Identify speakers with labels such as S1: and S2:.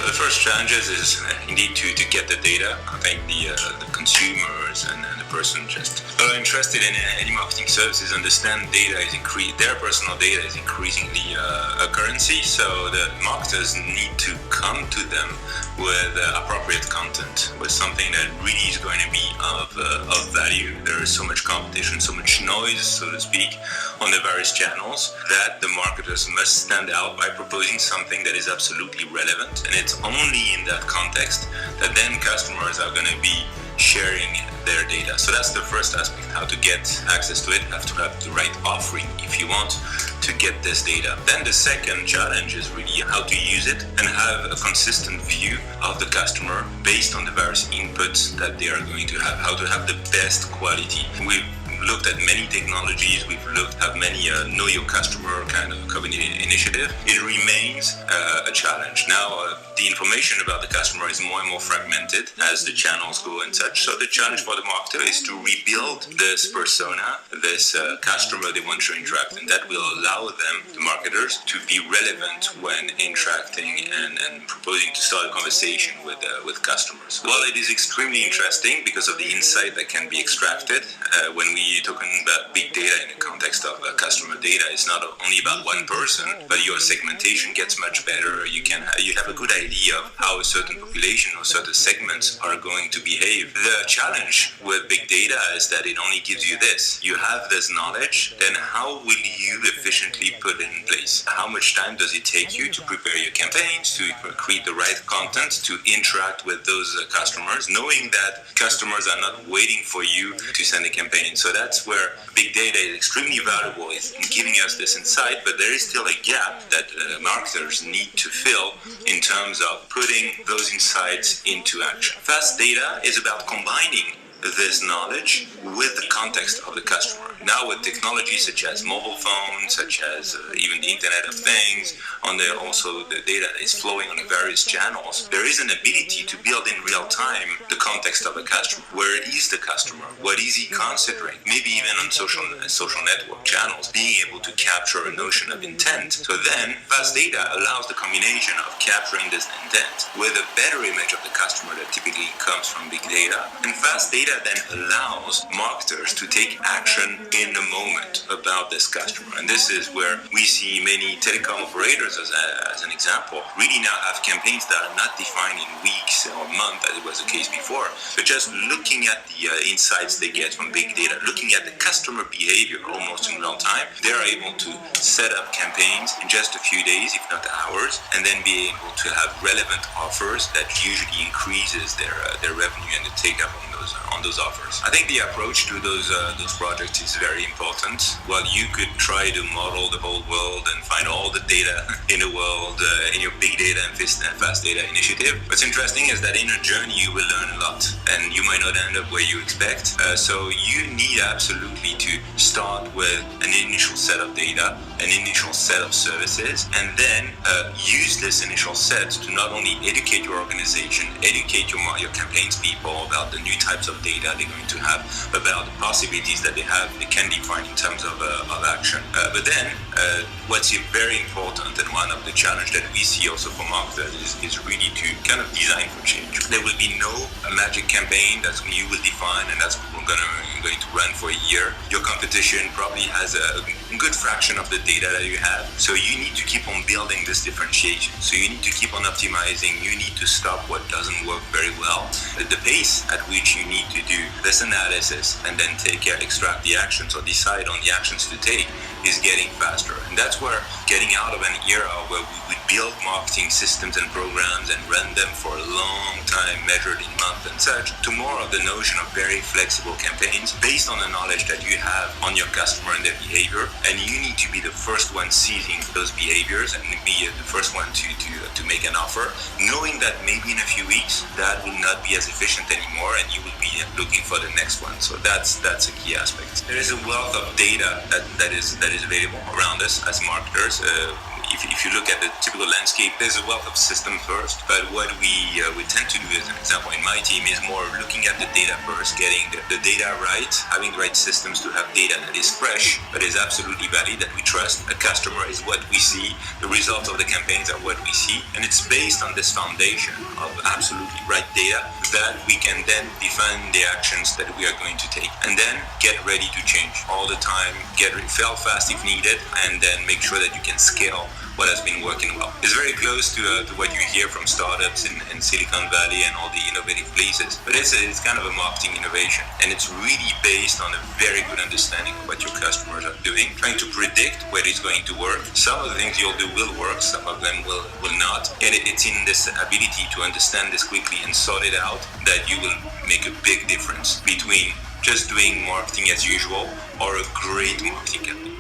S1: the first challenges is indeed to get the data. I think the consumers and the person just interested in any marketing services understand data is their personal data is increasingly a currency. So the marketers need to come to them with appropriate content, with something that really is going to be of value. There is so much competition, so much noise, so to speak, on the various channels that the marketers must stand out by proposing something that is absolutely relevant. And it's only in that context that then customers are going to be sharing their data. So that's the first aspect, how to get access to it. You have to have the right offering if you want to get this data. Then the second challenge is really how to use it and have a consistent view of the customer based on the various inputs that they are going to have, how to have the best quality. We've looked at many technologies, we've looked at many know your customer kind of community initiative. It remains a challenge. Now the information about the customer is more and more fragmented as the channels go and such. So the challenge for the marketer is to rebuild this persona, this customer they want to interact, and that will allow them, the marketers, to be relevant when interacting and proposing to start a conversation with customers. Well, it is extremely interesting because of the insight that can be extracted when we talking about big data in the context of customer data. It's not only about one person, but your segmentation gets much better. You have a good idea of how a certain population or certain segments are going to behave. The challenge with big data is that it only gives you this. You have this knowledge, then how will you efficiently put it in place? How much time does it take you to prepare your campaigns, to create the right content, to interact with those customers, knowing that customers are not waiting for you to send a campaign? So that's where big data is extremely valuable in giving us this insight, but there is still a gap that marketers need to fill in terms of putting those insights into action. Fast data is about combining this knowledge with the context of the customer. Now with technologies such as mobile phones, such as even the Internet of Things, also the data that is flowing on the various channels, there is an ability to build in real time the context of the customer. Where is the customer? What is he considering? Maybe even on social network channels, being able to capture a notion of intent. So then fast data allows the combination of capturing this intent with a better image of the customer that typically comes from big data. And fast data then allows marketers to take action in the moment about this customer. And this is where we see many telecom operators, as an example, really now have campaigns that are not defined in weeks or months, as it was the case before, but just looking at the insights they get from big data, looking at the customer behavior almost in real time, they're able to set up campaigns in just a few days, if not hours, and then be able to have relevant offers that usually increases their revenue and the take-up on those offers. I think the approach to those projects is very important. While you could try to model the whole world and find all the data in the world in your big data and fast data initiative, what's interesting is that in a journey you will learn a lot and you might not end up where you expect. So you need absolutely to start with an initial set of data, an initial set of services, and then use this initial set to not only educate your organization, educate your campaigns people about the new types of data they're going to have, about the possibilities that they can define in terms of action. But then what's very important, and one of the challenges that we see also for marketers is really to kind of design for change. There will be no magic campaign that you will define and that's going to run for a year. Your competition probably has a good fraction of the data that you have. So you need to keep on building this differentiation. So you need to keep on optimizing. You need to stop what doesn't work very well. The pace at which you need to do this analysis and then extract the actions or decide on the actions to take is getting faster. And that's where getting out of an era where we would build marketing systems and programs and run them for a long time, measured in months and such, to more of the notion of very flexible campaigns based on the knowledge that you have on your customer and their behavior. And you need to be the first one seizing those behaviors and be the first one to make an offer, knowing that maybe in a few weeks that will not be as efficient anymore and you will be looking for the next one. So that's a key aspect. There is a wealth of data that is available around us as marketers. if you look at the typical landscape, there's a wealth of systems first. But what we tend to do, as an example, in my team, is more looking at the data first, getting the data right, having the right systems to have data that is fresh, but is absolutely valid, that we trust. A customer is what we see. The results of the campaigns are what we see. And it's based on this foundation of absolutely right data that we can then define the actions that we are going to take. And then get ready to change all the time, fail fast if needed, and then make sure that you can scale what has been working well. It's very close to what you hear from startups in Silicon Valley and all the innovative places, but it's kind of a marketing innovation, and it's really based on a very good understanding of what your customers are doing, trying to predict what is going to work. Some of the things you'll do will work, some of them will not, and it's in this ability to understand this quickly and sort it out that you will make a big difference between just doing marketing as usual or a great marketing campaign.